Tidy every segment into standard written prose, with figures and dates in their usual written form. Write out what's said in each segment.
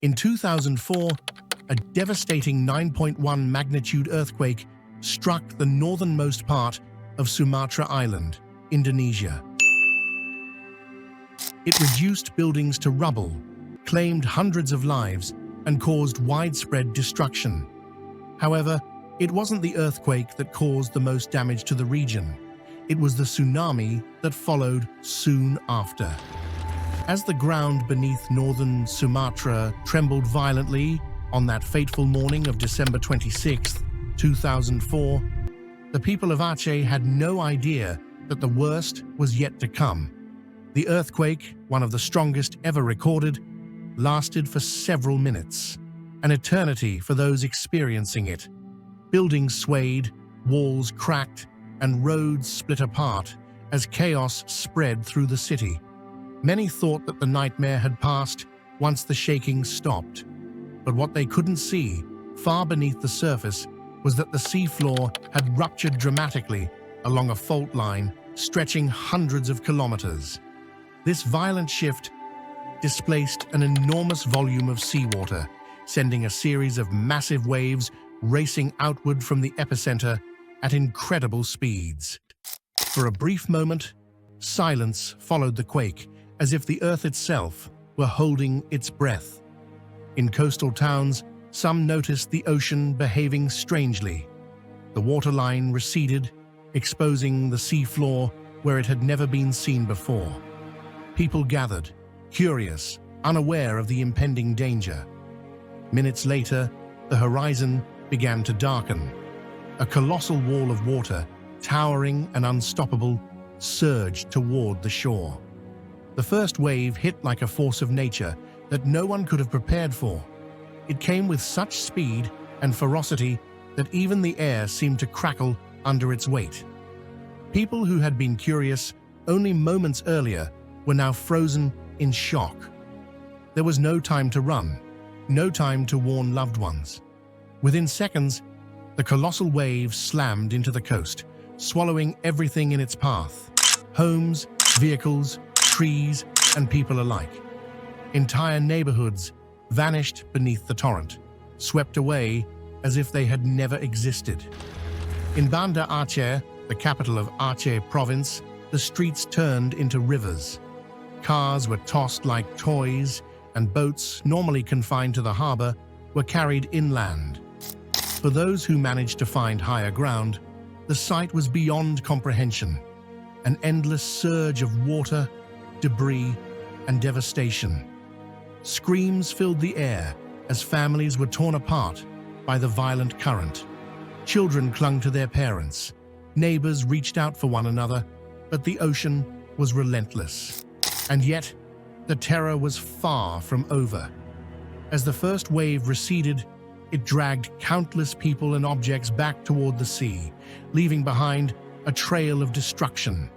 In 2004, a devastating 9.1 magnitude earthquake struck the northernmost part of Sumatra Island, Indonesia. It reduced buildings to rubble, claimed hundreds of lives, and caused widespread destruction. However, it wasn't the earthquake that caused the most damage to the region. It was the tsunami that followed soon after. As the ground beneath northern Sumatra trembled violently on that fateful morning of December 26, 2004, the people of Aceh had no idea that the worst was yet to come. The earthquake, one of the strongest ever recorded, lasted for several minutes, an eternity for those experiencing it. Buildings swayed, walls cracked, and roads split apart as chaos spread through the city. Many thought that the nightmare had passed once the shaking stopped. But what they couldn't see, far beneath the surface, was that the seafloor had ruptured dramatically along a fault line stretching hundreds of kilometers. This violent shift displaced an enormous volume of seawater, sending a series of massive waves racing outward from the epicenter at incredible speeds. For a brief moment, silence followed the quake, as if the earth itself were holding its breath. In coastal towns, some noticed the ocean behaving strangely. The waterline receded, exposing the seafloor where it had never been seen before. People gathered, curious, unaware of the impending danger. Minutes later, the horizon began to darken. A colossal wall of water, towering and unstoppable, surged toward the shore. The first wave hit like a force of nature that no one could have prepared for. It came with such speed and ferocity that even the air seemed to crackle under its weight. People who had been curious only moments earlier were now frozen in shock. There was no time to run, no time to warn loved ones. Within seconds, the colossal wave slammed into the coast, swallowing everything in its path: homes, vehicles, trees, and people alike. Entire neighborhoods vanished beneath the torrent, swept away as if they had never existed. In Banda Aceh, the capital of Aceh province, the streets turned into rivers. Cars were tossed like toys, and boats, normally confined to the harbor, were carried inland. For those who managed to find higher ground, the sight was beyond comprehension: an endless surge of water, debris, and devastation. Screams filled the air as families were torn apart by the violent current. Children clung to their parents. Neighbors reached out for one another, but the ocean was relentless. And yet, the terror was far from over. As the first wave receded, it dragged countless people and objects back toward the sea, leaving behind a trail of destruction.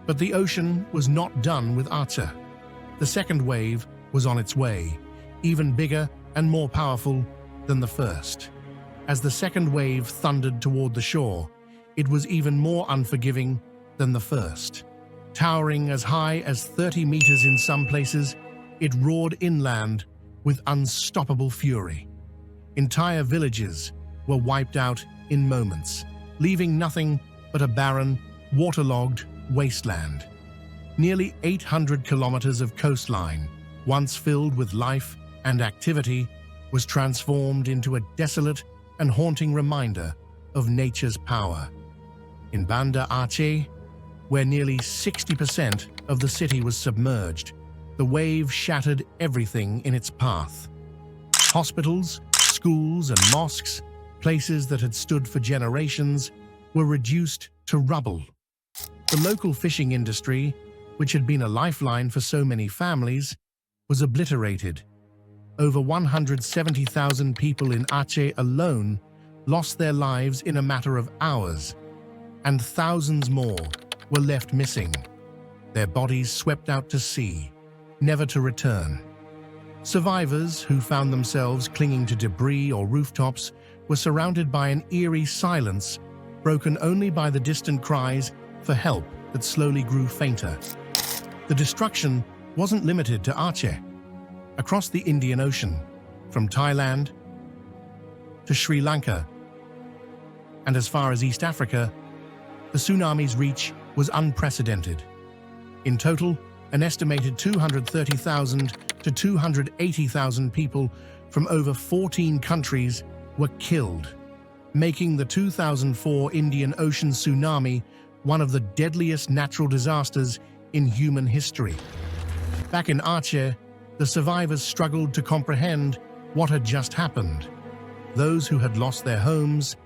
But the ocean was not done with Aceh. The second wave was on its way, even bigger and more powerful than the first. As the second wave thundered toward the shore, it was even more unforgiving than the first. Towering as high as 30 meters in some places, it roared inland with unstoppable fury. Entire villages were wiped out in moments, leaving nothing but a barren, waterlogged wasteland. Nearly 800 kilometers of coastline, once filled with life and activity, was transformed into a desolate and haunting reminder of nature's power. In Banda Aceh, where nearly 60% of the city was submerged, the wave shattered everything in its path. Hospitals, schools, and mosques, places that had stood for generations, were reduced to rubble. The local fishing industry, which had been a lifeline for so many families, was obliterated. Over 170,000 people in Aceh alone lost their lives in a matter of hours, and thousands more were left missing, their bodies swept out to sea, never to return. Survivors who found themselves clinging to debris or rooftops were surrounded by an eerie silence, broken only by the distant cries for help that slowly grew fainter. The destruction wasn't limited to Aceh. Across the Indian Ocean, from Thailand to Sri Lanka, and as far as East Africa, the tsunami's reach was unprecedented. In total, an estimated 230,000 to 280,000 people from over 14 countries were killed, making the 2004 Indian Ocean tsunami one of the deadliest natural disasters in human history. Back in Aceh, the survivors struggled to comprehend what had just happened. Those who had lost their homes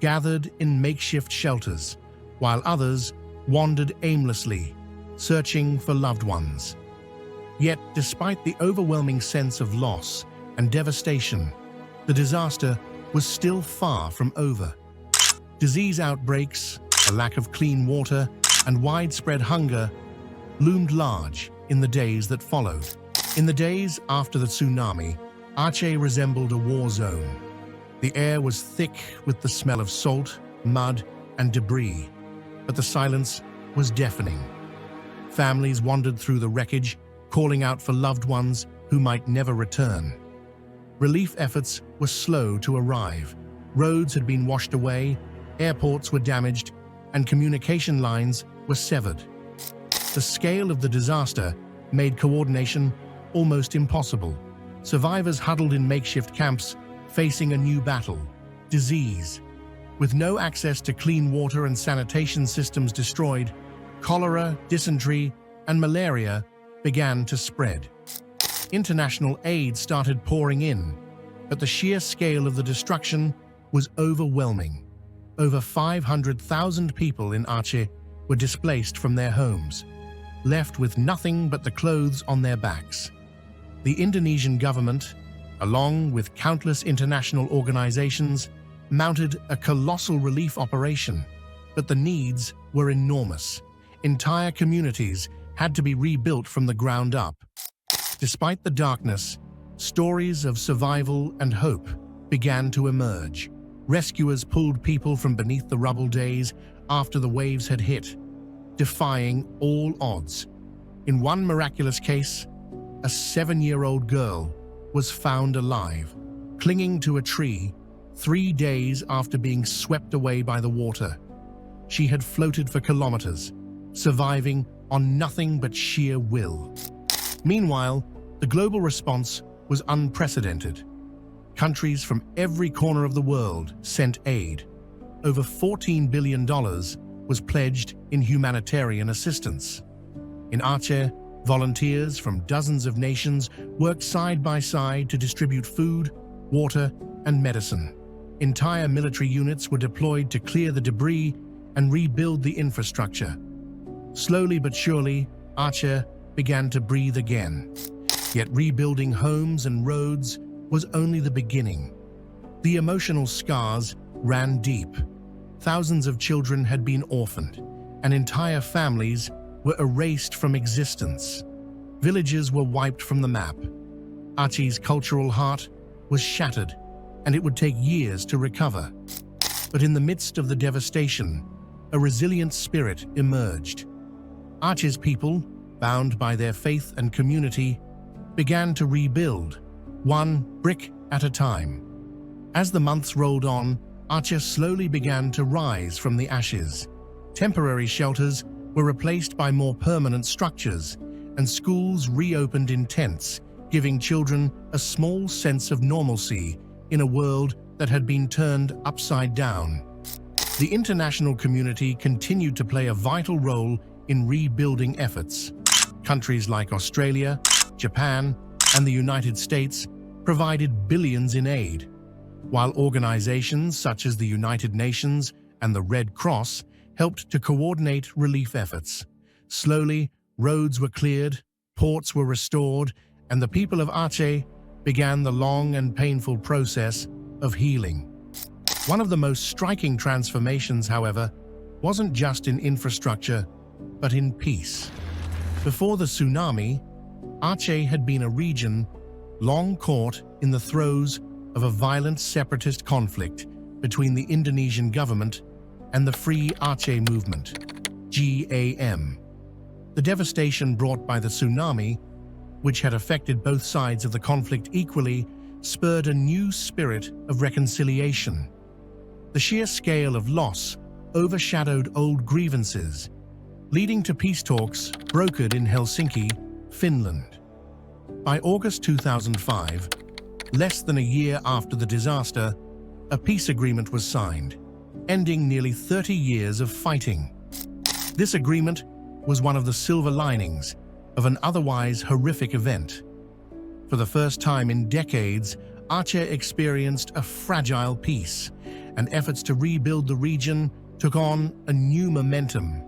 gathered in makeshift shelters, while others wandered aimlessly, searching for loved ones. Yet, despite the overwhelming sense of loss and devastation, the disaster was still far from over. Disease outbreaks, a lack of clean water, and widespread hunger loomed large in the days that followed. In the days after the tsunami, Aceh resembled a war zone. The air was thick with the smell of salt, mud, and debris, but the silence was deafening. Families wandered through the wreckage, calling out for loved ones who might never return. Relief efforts were slow to arrive. Roads had been washed away, airports were damaged, and communication lines were severed. The scale of the disaster made coordination almost impossible. Survivors huddled in makeshift camps, facing a new battle: disease. With no access to clean water and sanitation systems destroyed, cholera, dysentery, and malaria began to spread. International aid started pouring in, but the sheer scale of the destruction was overwhelming. Over 500,000 people in Aceh were displaced from their homes, left with nothing but the clothes on their backs. The Indonesian government, along with countless international organizations, mounted a colossal relief operation, but the needs were enormous. Entire communities had to be rebuilt from the ground up. Despite the darkness, stories of survival and hope began to emerge. Rescuers pulled people from beneath the rubble days after the waves had hit, defying all odds. In one miraculous case, a 7-year-old girl was found alive, clinging to a tree 3 days after being swept away by the water. She had floated for kilometers, surviving on nothing but sheer will. Meanwhile, the global response was unprecedented. Countries from every corner of the world sent aid. Over $14 billion was pledged in humanitarian assistance. In Aceh, volunteers from dozens of nations worked side by side to distribute food, water, and medicine. Entire military units were deployed to clear the debris and rebuild the infrastructure. Slowly but surely, Aceh began to breathe again. Yet rebuilding homes and roads was only the beginning. The emotional scars ran deep. Thousands of children had been orphaned, and entire families were erased from existence. Villages were wiped from the map. Aceh's cultural heart was shattered, and it would take years to recover. But in the midst of the devastation, a resilient spirit emerged. Aceh's people, bound by their faith and community, began to rebuild, one brick at a time. As the months rolled on, Aceh slowly began to rise from the ashes. Temporary shelters were replaced by more permanent structures, and schools reopened in tents, giving children a small sense of normalcy in a world that had been turned upside down. The international community continued to play a vital role in rebuilding efforts. Countries like Australia, Japan, and the United States provided billions in aid, while organizations such as the United Nations and the Red Cross helped to coordinate relief efforts. Slowly, roads were cleared, ports were restored, and the people of Aceh began the long and painful process of healing. One of the most striking transformations, however, wasn't just in infrastructure, but in peace. Before the tsunami, Aceh had been a region long caught in the throes of a violent separatist conflict between the Indonesian government and the Free Aceh Movement, GAM. The devastation brought by the tsunami, which had affected both sides of the conflict equally, spurred a new spirit of reconciliation. The sheer scale of loss overshadowed old grievances, leading to peace talks brokered in Helsinki, Finland. By August 2005, less than a year after the disaster, a peace agreement was signed, ending nearly 30 years of fighting. This agreement was one of the silver linings of an otherwise horrific event. For the first time in decades, Aceh experienced a fragile peace, and efforts to rebuild the region took on a new momentum.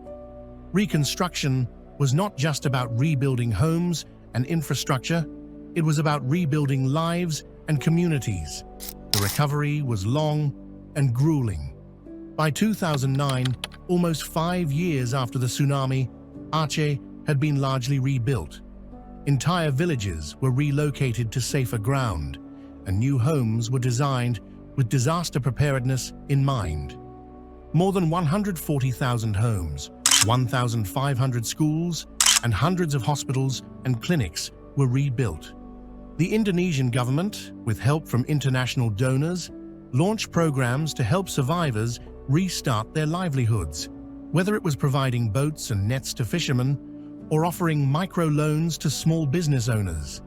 Reconstruction was not just about rebuilding homes and infrastructure, it was about rebuilding lives and communities. The recovery was long and grueling. By 2009, almost 5 years after the tsunami, Aceh had been largely rebuilt. Entire villages were relocated to safer ground, and new homes were designed with disaster preparedness in mind. More than 140,000 homes, 1,500 schools, and hundreds of hospitals and clinics were rebuilt. The Indonesian government, with help from international donors, launched programs to help survivors restart their livelihoods, whether it was providing boats and nets to fishermen or offering microloans to small business owners.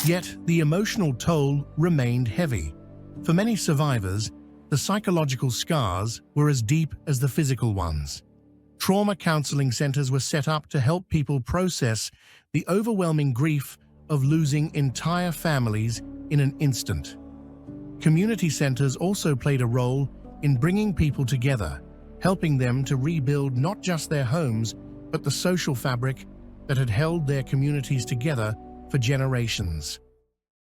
Yet, the emotional toll remained heavy. For many survivors, the psychological scars were as deep as the physical ones. Trauma counseling centers were set up to help people process the overwhelming grief of losing entire families in an instant. Community centers also played a role in bringing people together, helping them to rebuild not just their homes, but the social fabric that had held their communities together for generations.